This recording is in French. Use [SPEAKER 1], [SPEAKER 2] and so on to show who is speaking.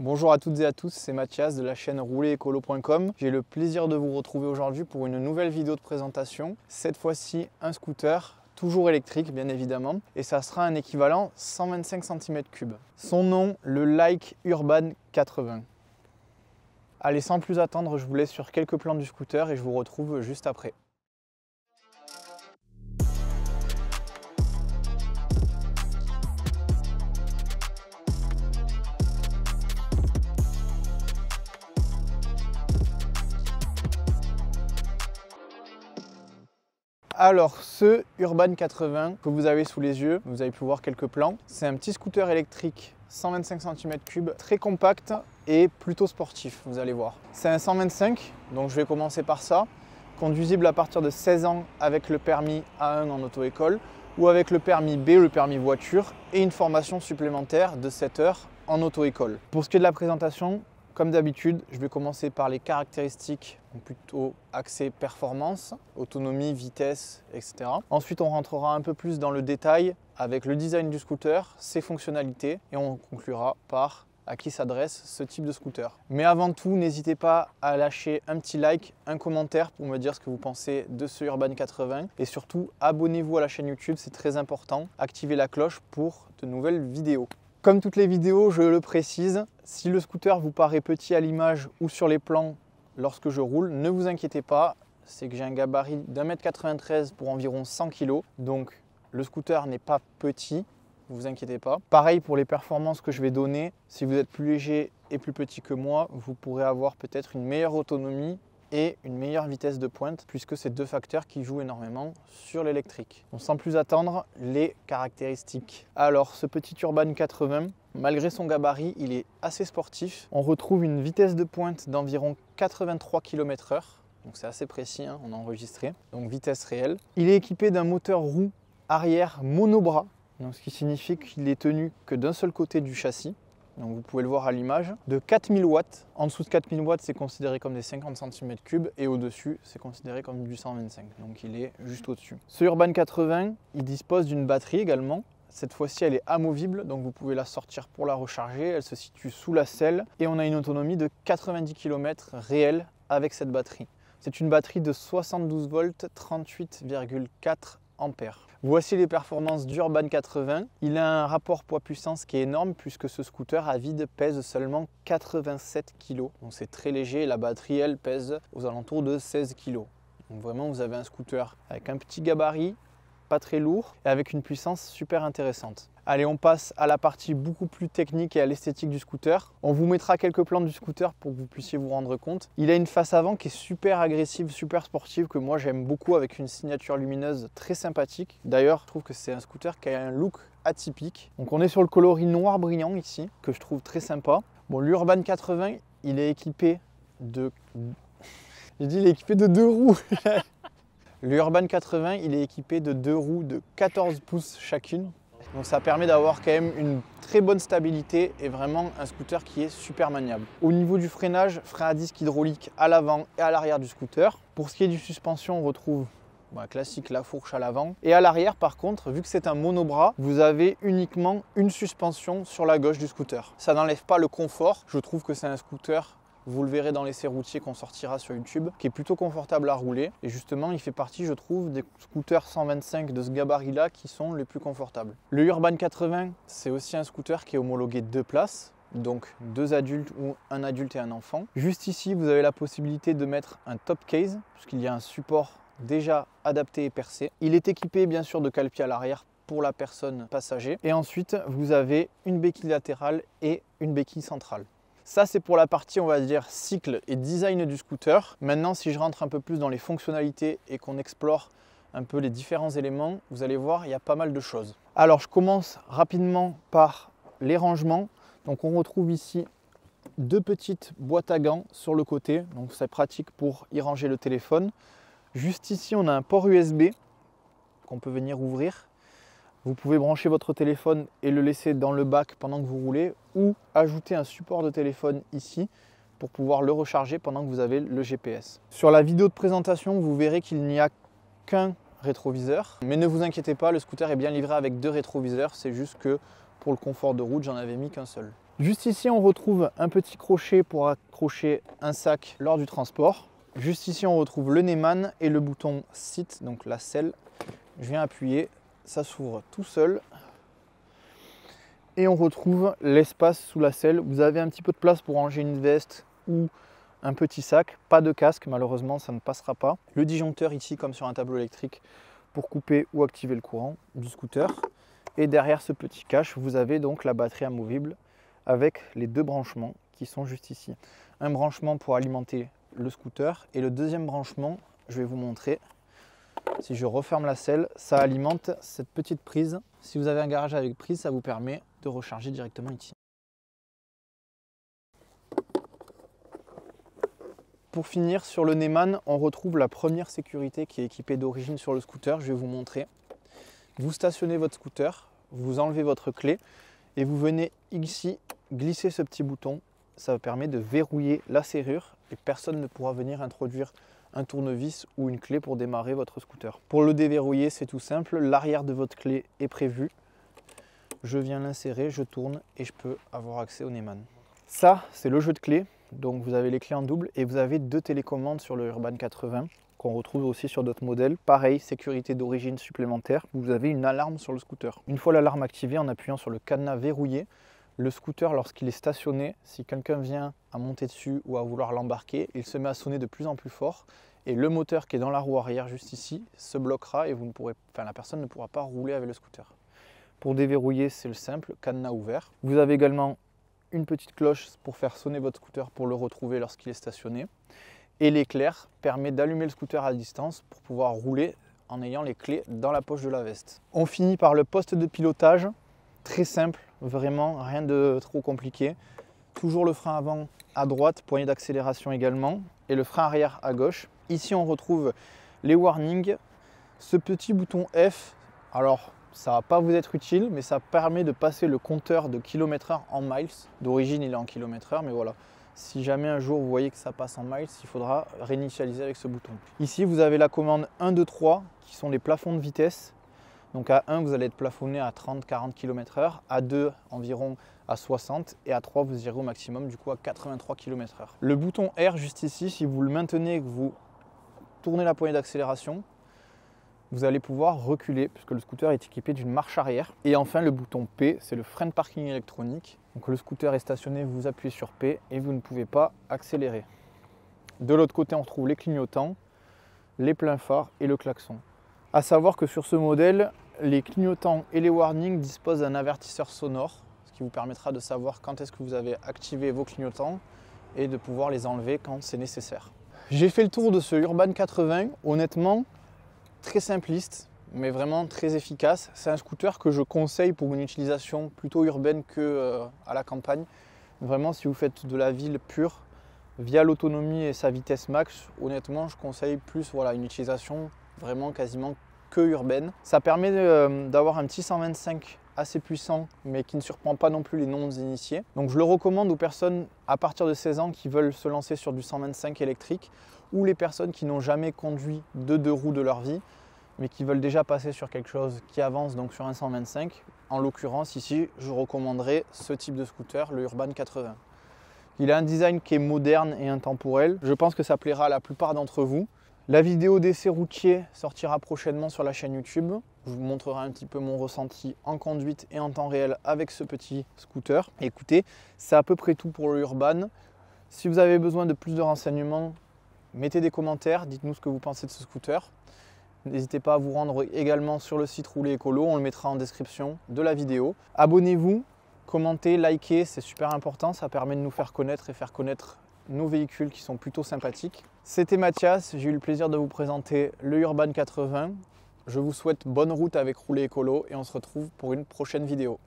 [SPEAKER 1] Bonjour à toutes et à tous, c'est Mathias de la chaîne roulerécolo.com. J'ai le plaisir de vous retrouver aujourd'hui pour une nouvelle vidéo de présentation. Cette fois-ci un scooter, toujours électrique bien évidemment, et ça sera un équivalent 125 cm3. Son nom, le Like Urban 80. Allez, sans plus attendre, je vous laisse sur quelques plans du scooter et je vous retrouve juste après. Alors, ce Urban 80 que vous avez sous les yeux, vous avez pu voir quelques plans, c'est un petit scooter électrique 125 cm3, très compact et plutôt sportif, vous allez voir. C'est un 125, donc je vais commencer par ça, conduisible à partir de 16 ans avec le permis A1 en auto-école ou avec le permis B, le permis voiture, et une formation supplémentaire de 7 heures en auto-école. Pour ce qui est de la présentation, comme d'habitude, je vais commencer par les caractéristiques plutôt axées performance, autonomie, vitesse, etc. Ensuite, on rentrera un peu plus dans le détail avec le design du scooter, ses fonctionnalités, et on conclura par à qui s'adresse ce type de scooter. Mais avant tout, n'hésitez pas à lâcher un petit like, un commentaire pour me dire ce que vous pensez de ce Urban 80. Et surtout, abonnez-vous à la chaîne YouTube, c'est très important. Activez la cloche pour de nouvelles vidéos. Comme toutes les vidéos, je le précise, si le scooter vous paraît petit à l'image ou sur les plans lorsque je roule, ne vous inquiétez pas, c'est que j'ai un gabarit d'1,93 m pour environ 100 kg, donc le scooter n'est pas petit, ne vous inquiétez pas. Pareil pour les performances que je vais donner, si vous êtes plus léger et plus petit que moi, vous pourrez avoir peut-être une meilleure autonomie et une meilleure vitesse de pointe, puisque c'est deux facteurs qui jouent énormément sur l'électrique. Donc sans plus attendre, les caractéristiques. Alors ce petit Urban 80, malgré son gabarit, il est assez sportif. On retrouve une vitesse de pointe d'environ 83 km/h, donc c'est assez précis, hein, on a enregistré, donc vitesse réelle. Il est équipé d'un moteur roue arrière monobras, donc ce qui signifie qu'il est tenu que d'un seul côté du châssis. Donc vous pouvez le voir à l'image, de 4000 watts. En dessous de 4000 watts, c'est considéré comme des 50 cm3 et au-dessus, c'est considéré comme du 125. Donc il est juste au-dessus. Ce Urban 80, il dispose d'une batterie également. Cette fois-ci, elle est amovible, donc vous pouvez la sortir pour la recharger. Elle se situe sous la selle et on a une autonomie de 90 km réelle avec cette batterie. C'est une batterie de 72 volts, 38,4 ampères. Voici les performances d'Urban 80. Il a un rapport poids-puissance qui est énorme puisque ce scooter à vide pèse seulement 87 kg. Donc c'est très léger, la batterie elle pèse aux alentours de 16 kg. Donc vraiment vous avez un scooter avec un petit gabarit, pas très lourd et avec une puissance super intéressante. Allez, on passe à la partie beaucoup plus technique et à l'esthétique du scooter. On vous mettra quelques plans du scooter pour que vous puissiez vous rendre compte. Il a une face avant qui est super agressive, super sportive, que moi j'aime beaucoup, avec une signature lumineuse très sympathique. D'ailleurs, je trouve que c'est un scooter qui a un look atypique. Donc on est sur le coloris noir brillant ici, que je trouve très sympa. Bon, l'Urban 80, il est équipé de... J'ai dit il est équipé de deux roues. Le Urban 80, il est équipé de deux roues de 14 pouces chacune. Donc ça permet d'avoir quand même une très bonne stabilité et vraiment un scooter qui est super maniable. Au niveau du freinage, frein à disque hydraulique à l'avant et à l'arrière du scooter. Pour ce qui est du suspension, on retrouve classique la fourche à l'avant. Et à l'arrière par contre, vu que c'est un monobras, vous avez uniquement une suspension sur la gauche du scooter. Ça n'enlève pas le confort. Je trouve que c'est un scooter, vous le verrez dans l'essai routier qu'on sortira sur YouTube, qui est plutôt confortable à rouler. Et justement, il fait partie, je trouve, des scooters 125 de ce gabarit-là qui sont les plus confortables. Le Urban 80, c'est aussi un scooter qui est homologué 2 places, donc 2 adultes ou un adulte et un enfant. Juste ici, vous avez la possibilité de mettre un top case, puisqu'il y a un support déjà adapté et percé. Il est équipé, bien sûr, de cale-pied à l'arrière pour la personne passager. Et ensuite, vous avez une béquille latérale et une béquille centrale. Ça, c'est pour la partie, on va dire, cycle et design du scooter. Maintenant, si je rentre un peu plus dans les fonctionnalités et qu'on explore un peu les différents éléments, vous allez voir, il y a pas mal de choses. Alors, je commence rapidement par les rangements. Donc, on retrouve ici deux petites boîtes à gants sur le côté. Donc, c'est pratique pour y ranger le téléphone. Juste ici, on a un port USB qu'on peut venir ouvrir. Vous pouvez brancher votre téléphone et le laisser dans le bac pendant que vous roulez ou ajouter un support de téléphone ici pour pouvoir le recharger pendant que vous avez le GPS. Sur la vidéo de présentation, vous verrez qu'il n'y a qu'un rétroviseur. Mais ne vous inquiétez pas, le scooter est bien livré avec deux rétroviseurs. C'est juste que pour le confort de route, j'en avais mis qu'un seul. Juste ici, on retrouve un petit crochet pour accrocher un sac lors du transport. Juste ici, on retrouve le Neyman et le bouton Sit, donc la selle. Je viens appuyer, ça s'ouvre tout seul. Et on retrouve l'espace sous la selle. Vous avez un petit peu de place pour ranger une veste ou un petit sac. Pas de casque, malheureusement, ça ne passera pas. Le disjoncteur ici, comme sur un tableau électrique, pour couper ou activer le courant du scooter. Et derrière ce petit cache, vous avez donc la batterie amovible avec les deux branchements qui sont juste ici. Un branchement pour alimenter le scooter et le deuxième branchement, je vais vous montrer. Si je referme la selle, ça alimente cette petite prise. Si vous avez un garage avec prise, ça vous permet de recharger directement ici. Pour finir, sur le Neyman, on retrouve la première sécurité qui est équipée d'origine sur le scooter. Je vais vous montrer. Vous stationnez votre scooter, vous enlevez votre clé et vous venez ici glisser ce petit bouton. Ça permet de verrouiller la serrure et personne ne pourra venir introduire un tournevis ou une clé pour démarrer votre scooter. Pour le déverrouiller, c'est tout simple. L'arrière de votre clé est prévu. Je viens l'insérer, je tourne et je peux avoir accès au Neyman. Ça, c'est le jeu de clés. Donc vous avez les clés en double et vous avez deux télécommandes sur le Urban 80 qu'on retrouve aussi sur d'autres modèles. Pareil, sécurité d'origine supplémentaire. Vous avez une alarme sur le scooter. Une fois l'alarme activée, en appuyant sur le cadenas verrouillé, le scooter, lorsqu'il est stationné, si quelqu'un vient à monter dessus ou à vouloir l'embarquer, il se met à sonner de plus en plus fort et le moteur qui est dans la roue arrière juste ici se bloquera et la personne ne pourra pas rouler avec le scooter. Pour déverrouiller, c'est le simple, cadenas ouvert. Vous avez également une petite cloche pour faire sonner votre scooter pour le retrouver lorsqu'il est stationné. Et l'éclair permet d'allumer le scooter à distance pour pouvoir rouler en ayant les clés dans la poche de la veste. On finit par le poste de pilotage, très simple, vraiment rien de trop compliqué. Toujours le frein avant à droite, poignée d'accélération également, et le frein arrière à gauche. Ici on retrouve les warnings, ce petit bouton F, alors ça ne va pas vous être utile, mais ça permet de passer le compteur de km/h en miles. D'origine, il est en km/h, mais voilà. Si jamais un jour vous voyez que ça passe en miles, il faudra réinitialiser avec ce bouton. Ici, vous avez la commande 1, 2, 3, qui sont les plafonds de vitesse. Donc à 1, vous allez être plafonné à 30-40 km/h, à 2, environ à 60, et à 3, vous irez au maximum, du coup à 83 km/h. Le bouton R, juste ici, si vous le maintenez et que vous tournez la poignée d'accélération, vous allez pouvoir reculer puisque le scooter est équipé d'une marche arrière. Et enfin le bouton P, c'est le frein de parking électronique. Donc le scooter est stationné, vous appuyez sur P et vous ne pouvez pas accélérer. De l'autre côté, on retrouve les clignotants, les pleins phares et le klaxon. À savoir que sur ce modèle, les clignotants et les warnings disposent d'un avertisseur sonore, ce qui vous permettra de savoir quand est-ce que vous avez activé vos clignotants et de pouvoir les enlever quand c'est nécessaire. J'ai fait le tour de ce Urban 80, honnêtement, très simpliste, mais vraiment très efficace. C'est un scooter que je conseille pour une utilisation plutôt urbaine que à la campagne. Vraiment, si vous faites de la ville pure, via l'autonomie et sa vitesse max, honnêtement, je conseille plus une utilisation vraiment quasiment que urbaine. Ça permet d'avoir un petit 125 assez puissant, mais qui ne surprend pas non plus les non-initiés. Donc je le recommande aux personnes à partir de 16 ans qui veulent se lancer sur du 125 électrique, ou les personnes qui n'ont jamais conduit de deux roues de leur vie, mais qui veulent déjà passer sur quelque chose qui avance, donc sur un 125. En l'occurrence, ici, je recommanderais ce type de scooter, le Urban 80. Il a un design qui est moderne et intemporel. Je pense que ça plaira à la plupart d'entre vous. La vidéo d'essai routier sortira prochainement sur la chaîne YouTube. Je vous montrerai un petit peu mon ressenti en conduite et en temps réel avec ce petit scooter. Écoutez, c'est à peu près tout pour le Urban. Si vous avez besoin de plus de renseignements, mettez des commentaires, dites-nous ce que vous pensez de ce scooter. N'hésitez pas à vous rendre également sur le site Rouler Écolo, on le mettra en description de la vidéo. Abonnez-vous, commentez, likez, c'est super important, ça permet de nous faire connaître et faire connaître nos véhicules qui sont plutôt sympathiques. C'était Mathias, j'ai eu le plaisir de vous présenter le Urban 80. Je vous souhaite bonne route avec Rouler Écolo et on se retrouve pour une prochaine vidéo.